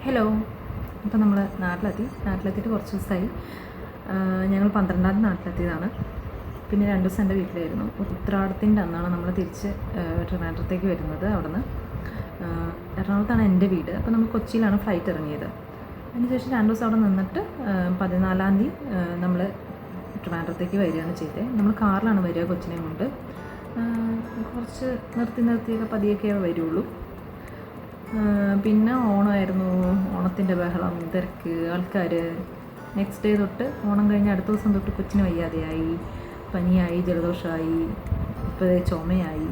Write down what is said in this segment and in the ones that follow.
Hello. ഇപ്പോൾ നമ്മൾ നാട്ടിലെത്തിയിട്ട് കുറച്ച് ദിവസമായി. ഞങ്ങൾ 12-ാം തീയതി നാട്ടിലെത്തിയതാണ്. പിന്നെ 2 ദിവസം എൻ്റെ വീട്ടിലായിരുന്നു. ഉത്രാടത്തിൻ്റെ അന്നാണ് നമ്മൾ തിരിച്ച് ട്രിവാൻഡ്രത്തേക്ക് വരുന്നത്. അവിടുന്ന് എറണാകുളത്താണ് എൻ്റെ വീട്. അപ്പോൾ നമ്മൾ കൊച്ചിയിലാണ് ഫ്ലൈറ്റ് ഇറങ്ങിയത്. അതിനുശേഷം 2 ദിവസം അവിടെ നിന്നിട്ട് 14-ാം തീയതി നമ്മൾ ട്രിവാൻഡ്രത്തേക്ക് വരികയാണ് ചെയ്തത്. നമ്മൾ കാറിലാണ് വരിക കൊച്ചിനെയും കൊണ്ട്. കുറച്ച് നിർത്തിയൊക്കെ പതിയൊക്കെ വരുള്ളൂ. പിന്നെ ഓണമായിരുന്നു. ഓണത്തിൻ്റെ ബഹളം, തിരക്ക്, ആൾക്കാർ. നെക്സ്റ്റ് ഡേ തൊട്ട് ഓണം കഴിഞ്ഞ് അടുത്ത ദിവസം തൊട്ട് കൊച്ചിന് വയ്യാതെയായി, പനിയായി, ജലദോഷമായി, ഇപ്പോൾ ചുമയായി.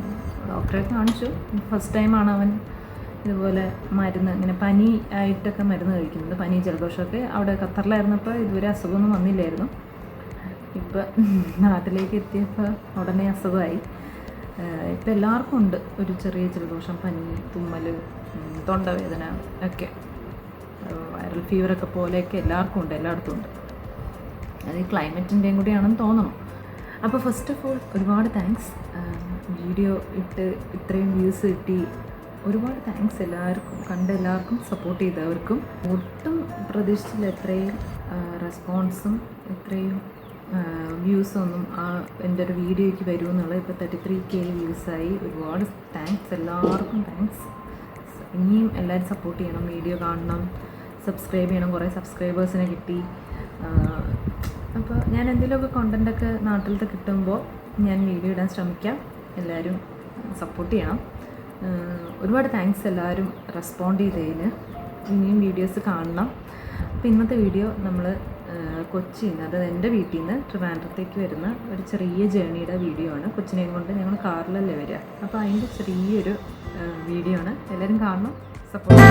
ഡോക്ടറെ കാണിച്ചു. ഫസ്റ്റ് ടൈമാണ് അവൻ ഇതുപോലെ മരുന്ന് ഇങ്ങനെ പനി ആയിട്ടൊക്കെ മരുന്ന് കഴിക്കുന്നത്. പനി ജലദോഷമൊക്കെ അവിടെ ഖത്തറിലായിരുന്നപ്പോൾ ഇതുവരെ അസുഖമൊന്നും വന്നില്ലായിരുന്നു. ഇപ്പോൾ നാട്ടിലേക്ക് എത്തിയപ്പോൾ ഉടനെ അസുഖമായി. ഇപ്പോൾ എല്ലാവർക്കും ഉണ്ട് ഒരു ചെറിയ ജലദോഷം, പനി, തുമ്മൽ, തൊണ്ടവേദന ഒക്കെ, വൈറൽ ഫീവറൊക്കെ പോലെയൊക്കെ എല്ലാവർക്കും ഉണ്ട്, എല്ലായിടത്തും ഉണ്ട്. അത് ഈ ക്ലൈമറ്റിൻ്റെയും കൂടിയാണെന്ന് തോന്നണം. അപ്പോൾ ഫസ്റ്റ് ഓഫ് ഓൾ ഒരുപാട് താങ്ക്സ്. വീഡിയോ ഇട്ട് ഇത്രയും വ്യൂസ് കിട്ടി. ഒരുപാട് താങ്ക്സ് എല്ലാവർക്കും, എല്ലാവർക്കും സപ്പോർട്ട് ചെയ്തവർക്കും. ഒട്ടും പ്രതീക്ഷിച്ചില്ല ഇത്രയും റെസ്പോൺസും ഇത്രയും വ്യൂസൊന്നും എൻ്റെ ഒരു വീഡിയോയ്ക്ക് വരുമെന്നുള്ളത്. ഇപ്പോൾ 33K വ്യൂസായി. ഒരുപാട് താങ്ക്സ്, എല്ലാവർക്കും താങ്ക്സ്. ഇനിയും എല്ലാവരും സപ്പോർട്ട് ചെയ്യണം, വീഡിയോ കാണണം, സബ്സ്ക്രൈബ് ചെയ്യണം. കുറേ സബ്സ്ക്രൈബേഴ്സിനെ കിട്ടി. അപ്പോൾ ഞാൻ എന്തെങ്കിലുമൊക്കെ കോണ്ടൻറ്റൊക്കെ നാട്ടിലത്തെ കിട്ടുമ്പോൾ ഞാൻ വീഡിയോ ഇടാൻ ശ്രമിക്കാം. എല്ലാവരും സപ്പോർട്ട് ചെയ്യണം. ഒരുപാട് താങ്ക്സ് എല്ലാവരും റെസ്പോണ്ട് ചെയ്തതിന്. ഇനിയും വീഡിയോസ് കാണണം. അപ്പോൾ ഇന്നത്തെ വീഡിയോ നമ്മൾ കൊച്ചിയിൽ നിന്ന്, അതായത് എൻ്റെ വീട്ടിൽ നിന്ന് ട്രിവാൻഡ്രത്തേക്ക് വരുന്ന ഒരു ചെറിയ ജേണിയുടെ വീഡിയോ ആണ്. കൊച്ചിനെയും കൊണ്ട് ഞങ്ങൾ കാറിലല്ലേ വരിക. അപ്പോൾ അതിൻ്റെ ചെറിയൊരു വീഡിയോ ആണ്. എല്ലാവരും കാണണം, സപ്പോർട്ട്.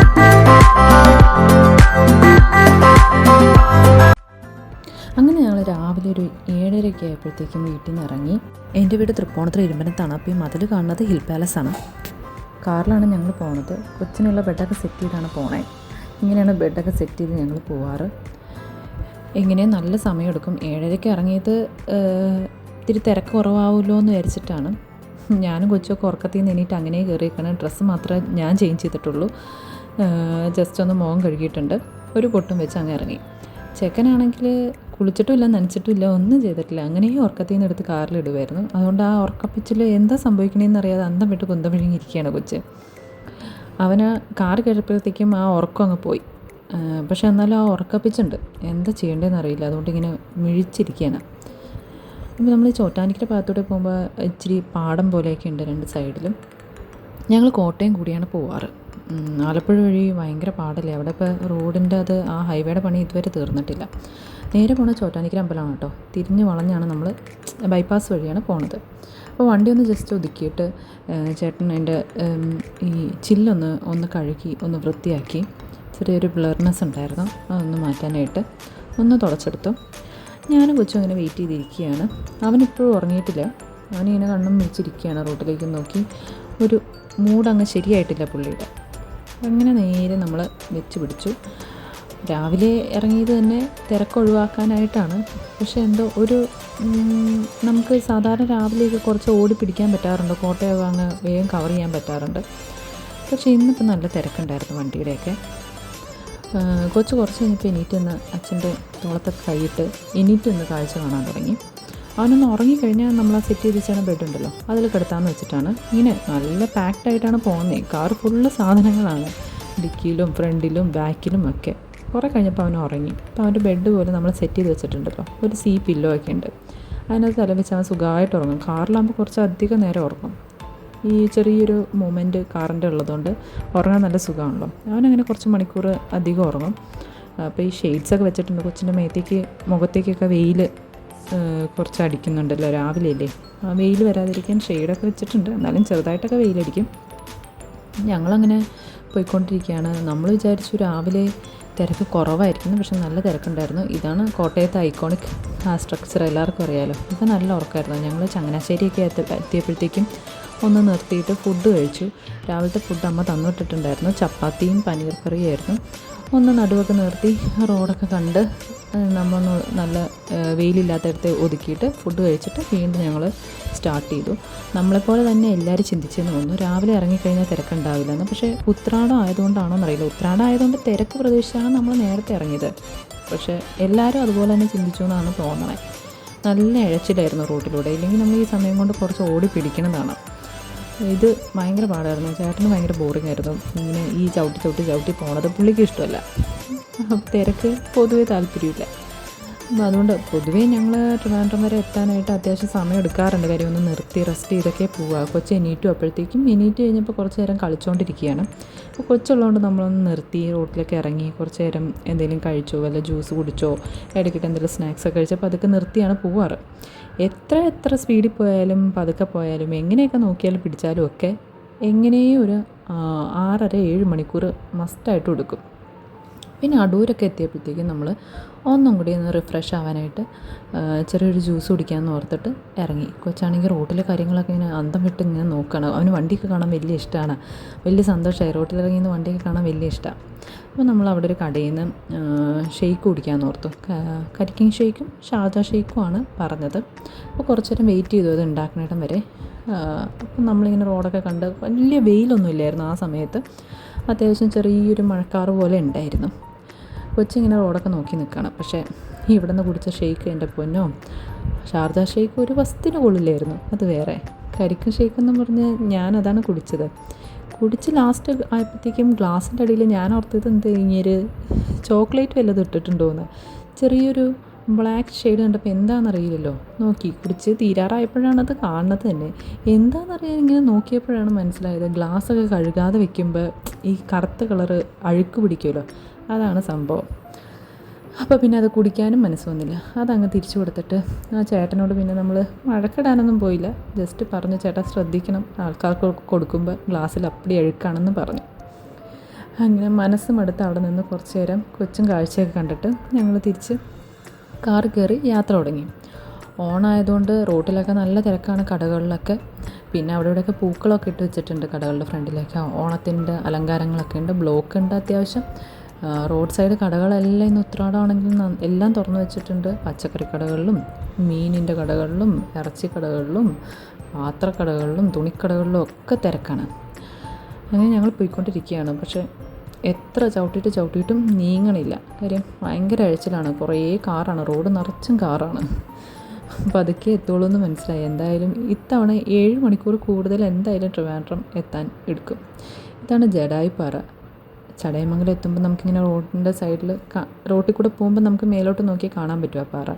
അങ്ങനെ ഞങ്ങൾ രാവിലെ ഒരു 7:30 ആയപ്പോഴത്തേക്കും വീട്ടിൽ നിന്ന് ഇറങ്ങി. എൻ്റെ വീട് തൃപ്പൂണിത്തുറ ഇരുമ്പനത്താണ്. അപ്പോൾ ഈ മതിൽ കാണുന്നത് ഹിൽ പാലസാണ്. കാറിലാണ് ഞങ്ങൾ പോകുന്നത്. കൊച്ചിനുള്ള ബെഡൊക്കെ സെറ്റ് ചെയ്താണ് പോണേ. ഇങ്ങനെയാണ് ബെഡൊക്കെ സെറ്റ് ചെയ്ത് ഞങ്ങൾ പോവാറ്. എങ്ങനെയും നല്ല സമയമെടുക്കും. 7:30 ഇറങ്ങിയത് ഇത്തിരി തിരക്ക് കുറവാവുമല്ലോ എന്ന് വിചാരിച്ചിട്ടാണ്. ഞാനും കൊച്ചൊക്കെ ഉറക്കത്തിൽ നിന്ന് എണീറ്റ് അങ്ങനെ കയറിയേക്കണം. ഡ്രസ്സ് മാത്രമേ ഞാൻ ചേഞ്ച് ചെയ്തിട്ടുള്ളൂ. ജസ്റ്റ് ഒന്ന് മുഖം കഴുകിയിട്ടുണ്ട്. ഒരു പൊട്ടും വെച്ച് അങ്ങ് ഇറങ്ങി. ചെക്കനാണെങ്കിൽ കുളിച്ചിട്ടുമില്ല, നനച്ചിട്ടുമില്ല, ഒന്നും ചെയ്തിട്ടില്ല. അങ്ങനെയും ഉറക്കത്തിൽ നിന്ന് എടുത്ത് കാറിലിടുമായിരുന്നു. അതുകൊണ്ട് ആ ഉറക്കപ്പിച്ചിൽ എന്താ സംഭവിക്കണമെന്ന് അറിയാതെ അന്തം വിട്ട് കുന്തം വിഴുങ്ങിയിരിക്കുകയാണ് കൊച്ച്. അവന് കാറ് കഴിയുമ്പോഴത്തേക്കും ആ ഉറക്കം അങ്ങ് പോയി. പക്ഷെ എന്നാലും ആ ഉറക്കപ്പിച്ചുണ്ട്. എന്താ ചെയ്യേണ്ടതെന്ന് അറിയില്ല. അതുകൊണ്ട് ഇങ്ങനെ മിഴിച്ചിരിക്കുകയാണ്. അപ്പോൾ നമ്മൾ ചോറ്റാനിക്കര ഭാഗത്തൂടെ പോകുമ്പോൾ ഇച്ചിരി പാടം പോലെയൊക്കെ ഉണ്ട് 2 സൈഡിലും. ഞങ്ങൾ കോട്ടയം കൂടിയാണ് പോവാറ്. ആലപ്പുഴ വഴി ഭയങ്കര പാടല്ലേ അവിടെ. ഇപ്പോൾ റോഡിൻ്റെ ആ ഹൈവേയുടെ പണി ഇതുവരെ തീർന്നിട്ടില്ല. നേരെ പോണ ചോറ്റാനിക്കര അമ്പലമാണ് കേട്ടോ. തിരിഞ്ഞ് വളഞ്ഞാണ് നമ്മൾ ബൈപ്പാസ് വഴിയാണ് പോണത്. അപ്പോൾ വണ്ടി ഒന്ന് ജസ്റ്റ് ഒതുക്കിയിട്ട് ചേട്ടൻ എൻ്റെ ഈ ചില്ലൊന്ന് കഴുകി ഒന്ന് വൃത്തിയാക്കി. ചെറിയൊരു ബ്ലർനെസ് ഉണ്ടായിരുന്നു, അതൊന്ന് മാറ്റാനായിട്ട് ഒന്ന് തുടച്ചെടുത്തു. ഞാനും കൊച്ചും അങ്ങനെ വെയിറ്റ് ചെയ്തിരിക്കുകയാണ്. അവനിപ്പോഴും ഉറങ്ങിയിട്ടില്ല. അവനിങ്ങനെ കണ്ണും മിഴിച്ചിരിക്കുകയാണ്, റോട്ടിലേക്ക് നോക്കി. ഒരു മൂടങ്ങ് ശരിയായിട്ടില്ല പുള്ളിയുടെ. അങ്ങനെ നേരെ നമ്മൾ വെച്ച് പിടിച്ചു. രാവിലെ ഇറങ്ങിയത് തന്നെ തിരക്കൊഴിവാക്കാനായിട്ടാണ്. പക്ഷേ എന്തോ നമുക്ക് സാധാരണ രാവിലെയൊക്കെ കുറച്ച് ഓടി പിടിക്കാൻ പറ്റാറുണ്ട്, കോട്ടയം അങ്ങ് വേഗം കവർ ചെയ്യാൻ പറ്റാറുണ്ട്. പക്ഷേ ഇന്നിപ്പോൾ നല്ല തിരക്കുണ്ടായിരുന്നു വണ്ടിയുടെയൊക്കെ. കൊച്ച് കുറച്ച് കഴിഞ്ഞപ്പോൾ എണീറ്റൊന്ന് അച്ഛൻ്റെ തോളത്തൊക്കെ കൈയിട്ട് എണീറ്റൊന്ന് കാഴ്ച കാണാൻ തുടങ്ങി. അവനൊന്ന് ഉറങ്ങിക്കഴിഞ്ഞാൽ നമ്മൾ ആ സെറ്റ് ചെയ്ത് വെച്ചാണ് ബെഡുണ്ടല്ലോ, അതിൽ കിടത്താമെന്ന് വെച്ചിട്ടാണ്. ഇങ്ങനെ നല്ല പാക്ഡായിട്ടാണ് പോകുന്നത്. കാർ ഫുള്ള് സാധനങ്ങളാണ്, ഡിക്കിയിലും ഫ്രണ്ടിലും ബാക്കിലും ഒക്കെ. കുറേ കഴിഞ്ഞപ്പോൾ അവൻ ഉറങ്ങി. അപ്പോൾ അവൻ്റെ ബെഡ് പോലെ നമ്മൾ സെറ്റ് ചെയ്ത് വെച്ചിട്ടുണ്ടല്ലോ, ഒരു സീ പില്ലോ ഒക്കെ ഉണ്ട്. അതിനകത്ത് തല വെച്ച് അവൻ സുഖമായിട്ട് ഉറങ്ങും. കാറിലാകുമ്പോൾ കുറച്ച് അധികം നേരം ഉറങ്ങും. ഈ ചെറിയൊരു മൂമെൻറ്റ് കാറിൻ്റെ ഉള്ളതുകൊണ്ട് ഉറങ്ങാൻ നല്ല സുഖമാണല്ലോ. അവനങ്ങനെ കുറച്ച് മണിക്കൂർ അധികം ഉറങ്ങും. അപ്പോൾ ഈ ഷെയ്ഡ്സൊക്കെ വെച്ചിട്ടുണ്ട്. കൊച്ചിൻ്റെ മുഖത്തേക്കൊക്കെ വെയിൽ കുറച്ച് അടിക്കുന്നുണ്ടല്ലോ രാവിലെയല്ലേ. ആ വെയിൽ വരാതിരിക്കാൻ ഷെയ്ഡൊക്കെ വെച്ചിട്ടുണ്ട്. എന്നാലും ചെറുതായിട്ടൊക്കെ വെയിലടിക്കും. ഞങ്ങളങ്ങനെ പോയിക്കൊണ്ടിരിക്കുകയാണ്. നമ്മൾ വിചാരിച്ചു രാവിലെ തിരക്ക് കുറവായിരിക്കുന്നു, പക്ഷെ നല്ല തിരക്കുണ്ടായിരുന്നു. ഇതാണ് കോട്ടയത്തെ ഐക്കോണിക് ആ സ്ട്രക്ചർ, എല്ലാവർക്കും അറിയാമല്ലോ. ഇത് നല്ല ഉറക്കമായിരുന്നു. ഞങ്ങൾ ചങ്ങനാശ്ശേരിയൊക്കെ എത്തിയപ്പോഴത്തേക്കും ഒന്ന് നിർത്തിയിട്ട് ഫുഡ് കഴിച്ചു. രാവിലത്തെ ഫുഡ് അമ്മ തന്നിട്ടിട്ടുണ്ടായിരുന്നു. ചപ്പാത്തിയും പനീർ കറിയായിരുന്നു. ഒന്ന് നടുവൊക്കെ നിർത്തി റോഡൊക്കെ കണ്ട് നമ്മൾ നല്ല വെയിലില്ലാത്തടത്ത് ഒതുക്കിയിട്ട് ഫുഡ് കഴിച്ചിട്ട് വീണ്ടും ഞങ്ങൾ സ്റ്റാർട്ട് ചെയ്തു. നമ്മളെപ്പോലെ തന്നെ എല്ലാവരും ചിന്തിച്ചെന്ന് തോന്നുന്നു, രാവിലെ ഇറങ്ങിക്കഴിഞ്ഞാൽ തിരക്കുണ്ടാവില്ലെന്ന്. പക്ഷേ ഉത്രാടം ആയതുകൊണ്ടാണോ എന്നറിയില്ല, ഉത്രാടം ആയതുകൊണ്ട് തിരക്ക് പ്രതീക്ഷിച്ചാണ് നമ്മൾ നേരത്തെ ഇറങ്ങിയത്. പക്ഷേ എല്ലാവരും അതുപോലെ തന്നെ ചിന്തിച്ചു എന്നാണ് തോന്നണേ. നല്ല ഇഴച്ചിലായിരുന്നു റോട്ടിലൂടെ, ഇല്ലെങ്കിൽ നമ്മൾ ഈ സമയം കൊണ്ട് കുറച്ച് ഓടി പിടിക്കണതാണ്. ഇത് ഭയങ്കര പാടായിരുന്നു. ചേട്ടന് ഭയങ്കര ബോറിംഗ് ആയിരുന്നു ഇങ്ങനെ ഈ ചവിട്ടി പോണത്. പുള്ളിക്ക് ഇഷ്ടമല്ല, തിരക്ക് പൊതുവേ താല്പര്യമില്ല. അതുകൊണ്ട് പൊതുവേ ഞങ്ങൾ ട്രിവാൻഡ്രം വരെ എത്താനായിട്ട് അത്യാവശ്യം സമയം എടുക്കാറുണ്ട്. കാര്യം ഒന്ന് നിർത്തി റെസ്റ്റ് ചെയ്തൊക്കെ പോവുക. കൊച്ച് എണീറ്റും അപ്പോഴത്തേക്കും എണീറ്റ് കഴിഞ്ഞപ്പോൾ കുറച്ച് നേരം കളിച്ചുകൊണ്ടിരിക്കുകയാണ്. അപ്പോൾ കൊച്ചുള്ളതുകൊണ്ട് നമ്മളൊന്ന് നിർത്തി റോട്ടിലേക്ക് ഇറങ്ങി കുറച്ച് നേരം എന്തെങ്കിലും കഴിച്ചോ, വല്ല ജ്യൂസ് കുടിച്ചോ, ഇടയ്ക്കിട്ട് എന്തെങ്കിലും സ്നാക്സൊക്കെ കഴിച്ചപ്പോൾ അതൊക്കെ നിർത്തിയാണ് പോവാറ്. എത്ര സ്പീഡിൽ പോയാലും പതുക്കെ പോയാലും എങ്ങനെയൊക്കെ നോക്കിയാലും പിടിച്ചാലും ഒക്കെ എങ്ങനെയും ഒരു 6.5-7 മണിക്കൂർ മസ്റ്റായിട്ട് എടുക്കും. പിന്നെ അടൂരൊക്കെ എത്തിയപ്പോഴത്തേക്കും നമ്മൾ ഒന്നും കൂടി ഒന്ന് റിഫ്രഷ് ആവാനായിട്ട് ചെറിയൊരു ജ്യൂസ് കുടിക്കാമെന്ന് ഓർത്തിട്ട് ഇറങ്ങി. കൊച്ചാണെങ്കിൽ റോട്ടിലെ കാര്യങ്ങളൊക്കെ ഇങ്ങനെ അന്തം വിട്ട് ഇങ്ങനെ നോക്കുകയാണ്. അവന് വണ്ടിയൊക്കെ കാണാൻ വലിയ ഇഷ്ടമാണ്, വലിയ സന്തോഷമായി. റോട്ടിലിറങ്ങിയെന്ന് വണ്ടിയൊക്കെ കാണാൻ വലിയ ഇഷ്ടമാണ്. അപ്പോൾ നമ്മൾ അവിടെ ഒരു കടയിൽ നിന്ന് ഷെയ്ക്ക് കുടിക്കാമെന്ന് ഓർത്തു. കരിക്കിങ് ഷെയ്ക്കും ഷാർജ ഷെയ്ക്കുമാണ് പറഞ്ഞത്. അപ്പോൾ കുറച്ച് നേരം വെയിറ്റ് ചെയ്തു അത് ഉണ്ടാക്കുന്നിടം വരെ. അപ്പം നമ്മളിങ്ങനെ റോഡൊക്കെ കണ്ട് വലിയ വെയിലൊന്നും ഇല്ലായിരുന്നു ആ സമയത്ത്. അത്യാവശ്യം ചെറിയൊരു മഴക്കാറ് പോലെ ഉണ്ടായിരുന്നു. കൊച്ചിങ്ങനെ റോഡൊക്കെ നോക്കി നിൽക്കണം. പക്ഷേ ഇവിടെ നിന്ന് കുടിച്ച ഷെയ്ക്ക് എൻ്റെ പൊന്നോ, ഷാർജ ഷെയ്ക്ക് ഒരു വസ്തുവിന് കൊള്ളില്ലായിരുന്നു. അത് വേറെ. കരിക്കും ഷെയ്ക്ക് എന്ന് പറഞ്ഞ് ഞാനതാണ് കുടിച്ചത്. കുടിച്ച് ലാസ്റ്റ് ആയപ്പോഴത്തേക്കും ഗ്ലാസിൻ്റെ അടിയിൽ ഞാൻ ഓർത്തത് എന്ത് ഇങ്ങനെ ചോക്ലേറ്റ് വല്ലതും ഇട്ടിട്ടുണ്ടോയെന്ന്. ചെറിയൊരു ബ്ലാക്ക് ഷെയ്ഡ് കണ്ടപ്പോൾ എന്താണെന്നറിയില്ലല്ലോ. നോക്കി കുടിച്ച് തീരാറായപ്പോഴാണ് അത് കാണുന്നത് തന്നെ. എന്താണെന്നറിയാൻ ഇങ്ങനെ നോക്കിയപ്പോഴാണ് മനസ്സിലായത്, ഗ്ലാസ്സൊക്കെ കഴുകാതെ വെക്കുമ്പോൾ ഈ കറുത്ത കളറ് അഴുക്ക് പിടിക്കുമല്ലോ, അതാണ് സംഭവം. അപ്പോൾ പിന്നെ അത് കുടിക്കാനും മനസ്സ് വന്നില്ല. അതങ്ങ് തിരിച്ചു കൊടുത്തിട്ട് ആ ചേട്ടനോട് പിന്നെ നമ്മൾ വഴക്കിടാനൊന്നും പോയില്ല. ജസ്റ്റ് പറഞ്ഞു, ചേട്ടാ ശ്രദ്ധിക്കണം, ആൾക്കാർക്ക് കൊടുക്കുമ്പോൾ ഗ്ലാസ്സിൽ അപ്പടി അഴുക്കാണെന്ന് പറഞ്ഞു. അങ്ങനെ മനസ്സ് മടുത്ത് അവിടെ നിന്ന് കുറച്ച് നേരം കൊച്ചും കാഴ്ചയൊക്കെ കണ്ടിട്ട് ഞങ്ങൾ തിരിച്ച് കാറ് കയറി യാത്ര തുടങ്ങി. ഓണായതുകൊണ്ട് റോട്ടിലൊക്കെ നല്ല തിരക്കാണ്, കടകളിലൊക്കെ. പിന്നെ അവിടെ ഇവിടെയൊക്കെ പൂക്കളൊക്കെ ഇട്ട് വെച്ചിട്ടുണ്ട് കടകളുടെ ഫ്രണ്ടിലേക്ക്. ഓണത്തിൻ്റെ അലങ്കാരങ്ങളൊക്കെ ഉണ്ട്, ബ്ലോക്ക് ഉണ്ട് അത്യാവശ്യം. റോഡ് സൈഡ് കടകളെല്ലാം ഇന്ന് ഉത്രാടമാണെങ്കിലും എല്ലാം തുറന്നു വെച്ചിട്ടുണ്ട്. പച്ചക്കറി കടകളിലും മീനിൻ്റെ കടകളിലും ഇറച്ചി കടകളിലും പാത്രക്കടകളിലും തുണിക്കടകളിലും ഒക്കെ തിരക്കാണ്. അങ്ങനെ ഞങ്ങൾ പോയിക്കൊണ്ടിരിക്കുകയാണ്. പക്ഷേ എത്ര ചവിട്ടിയിട്ടും നീങ്ങണില്ല. കാര്യം ഭയങ്കര അഴച്ചിലാണ്, കുറേ കാറാണ്, റോഡ് നിറച്ചും കാറാണ്. പതുക്കെ എത്തുള്ളൂ എന്ന് മനസ്സിലായി. എന്തായാലും ഇത്തവണ 7 മണിക്കൂർ കൂടുതൽ എന്തായാലും ട്രിവാൻഡ്രം എത്താൻ എടുക്കും. ഇതാണ് ജഡായിപ്പാറ. ചടയമംഗലം എത്തുമ്പോൾ നമുക്കിങ്ങനെ റോഡിൻ്റെ സൈഡിൽ റോട്ടിൽ കൂടെ പോകുമ്പോൾ നമുക്ക് മേലോട്ട് നോക്കി കാണാൻ പറ്റും ആ പാറ.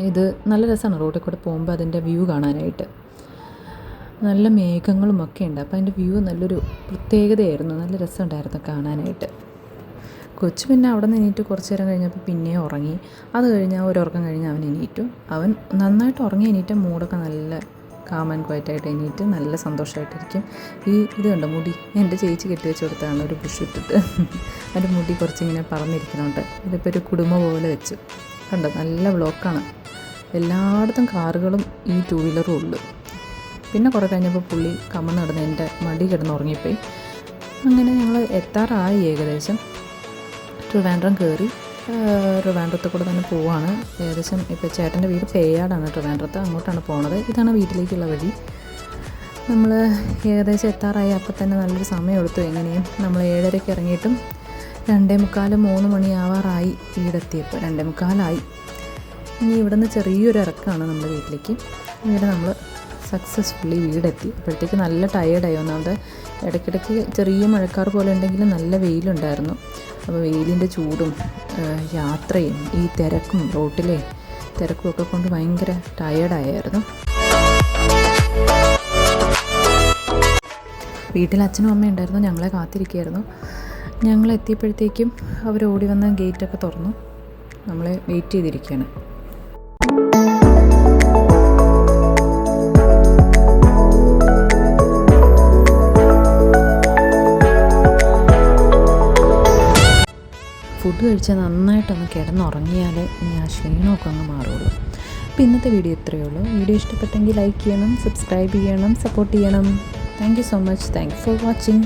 ഇത് നല്ല രസമാണ് റോട്ടിൽ കൂടെ പോകുമ്പോൾ അതിൻ്റെ വ്യൂ കാണാനായിട്ട്. നല്ല മേഘങ്ങളും ഒക്കെ ഉണ്ട്. അപ്പോൾ അതിൻ്റെ വ്യൂ നല്ലൊരു പ്രത്യേകതയായിരുന്നു, നല്ല രസമുണ്ടായിരുന്നു കാണാനായിട്ട്. കൊച്ചു പിന്നെ അവിടെ നിന്ന് എണീറ്റ് കുറച്ച് നേരം കഴിഞ്ഞപ്പോൾ പിന്നെയും ഉറങ്ങി. അത് കഴിഞ്ഞാൽ ഒരുറക്കം കഴിഞ്ഞ് അവൻ എണീറ്റു. അവൻ നന്നായിട്ട് ഉറങ്ങി എണീറ്റ മൂടൊക്കെ നല്ല കാം ആൻഡ് ക്വയറ്റായിട്ട് എണീറ്റ് നല്ല സന്തോഷമായിട്ടിരിക്കും. ഇത് കണ്ടോ മുടി, എൻ്റെ ചേച്ചി കെട്ടി വെച്ച് കൊടുത്താണ് ഒരു ബുഷ് ഇട്ടിട്ട്. അതിൻ്റെ മുടി കുറച്ചിങ്ങനെ പറന്നിരിക്കുന്നുണ്ട്. ഇതിപ്പോൾ ഒരു കുടുംബം പോലെ വെച്ചു. കണ്ടോ നല്ല ബ്ലോക്കാണ്, എല്ലായിടത്തും കാറുകളും ഈ 2 വീലറും ഉള്ളു. പിന്നെ കുറേ കഴിഞ്ഞപ്പോൾ പുള്ളി കമന്ന് നടന്ന് എൻ്റെ മടി കിടന്ന് ഉറങ്ങിപ്പോയി. അങ്ങനെ ഞങ്ങൾ എത്താറായി ഏകദേശം. ട്രിവാൻഡ്രം കയറി ട്രിവാൻഡ്രത്ത് കൂടെ തന്നെ പോവാണ്. ഏകദേശം ഇപ്പോൾ ചേട്ടൻ്റെ വീട് പേയാടാണ്, ട്രിവാൻഡ്രത്ത് അങ്ങോട്ടാണ് പോണത്. ഇതാണ് വീട്ടിലേക്കുള്ള വഴി. നമ്മൾ ഏകദേശം എത്താറായി. അപ്പോൾ തന്നെ നല്ലൊരു സമയം എടുത്തു. എങ്ങനെയും നമ്മൾ 7:30 ഇറങ്ങിയിട്ടും 2:45-3 മണിയാവാറായി വീടെത്തിയപ്പോൾ. 2:45 ഇനി ഇവിടുന്ന് ചെറിയൊരു ഇറക്കമാണ് നമ്മുടെ വീട്ടിലേക്ക്. ഇങ്ങനെ നമ്മൾ സക്സസ്ഫുള്ളി വീടെത്തി. അപ്പോഴത്തേക്ക് നല്ല ടയേർഡായി. ഒന്നാമത് ഇടയ്ക്കിടയ്ക്ക് ചെറിയ മഴക്കാർ പോലെ ഉണ്ടെങ്കിലും നല്ല വെയിലുണ്ടായിരുന്നു. അപ്പോൾ വെയിലിൻ്റെ ചൂടും യാത്രയും ഈ തിരക്കും റോട്ടിലെ തിരക്കും ഒക്കെ കൊണ്ട് ഭയങ്കര ടയേർഡായിരുന്നു. വീട്ടിൽ അച്ഛനും അമ്മയും ഉണ്ടായിരുന്നു, ഞങ്ങളെ കാത്തിരിക്കുകയായിരുന്നു. ഞങ്ങൾ എത്തിയപ്പോഴത്തേക്കും അവർ ഓടി വന്ന് ഗേറ്റൊക്കെ തുറന്നു നമ്മളെ വെയിറ്റ് ചെയ്തിരിക്കുകയാണ്. ഫുഡ് കഴിച്ചാൽ നന്നായിട്ടൊന്ന് കിടന്നുറങ്ങിയാൽ ഇനി ആ ക്ഷീണമൊക്കെ അങ്ങ് മാറുള്ളൂ. അപ്പോൾ ഇന്നത്തെ വീഡിയോ ഇത്രയേ ഉള്ളൂ. വീഡിയോ ഇഷ്ടപ്പെട്ടെങ്കിൽ ലൈക്ക് ചെയ്യണം, സബ്സ്ക്രൈബ് ചെയ്യണം, സപ്പോർട്ട് ചെയ്യണം. Thank you so much. Thank you for watching.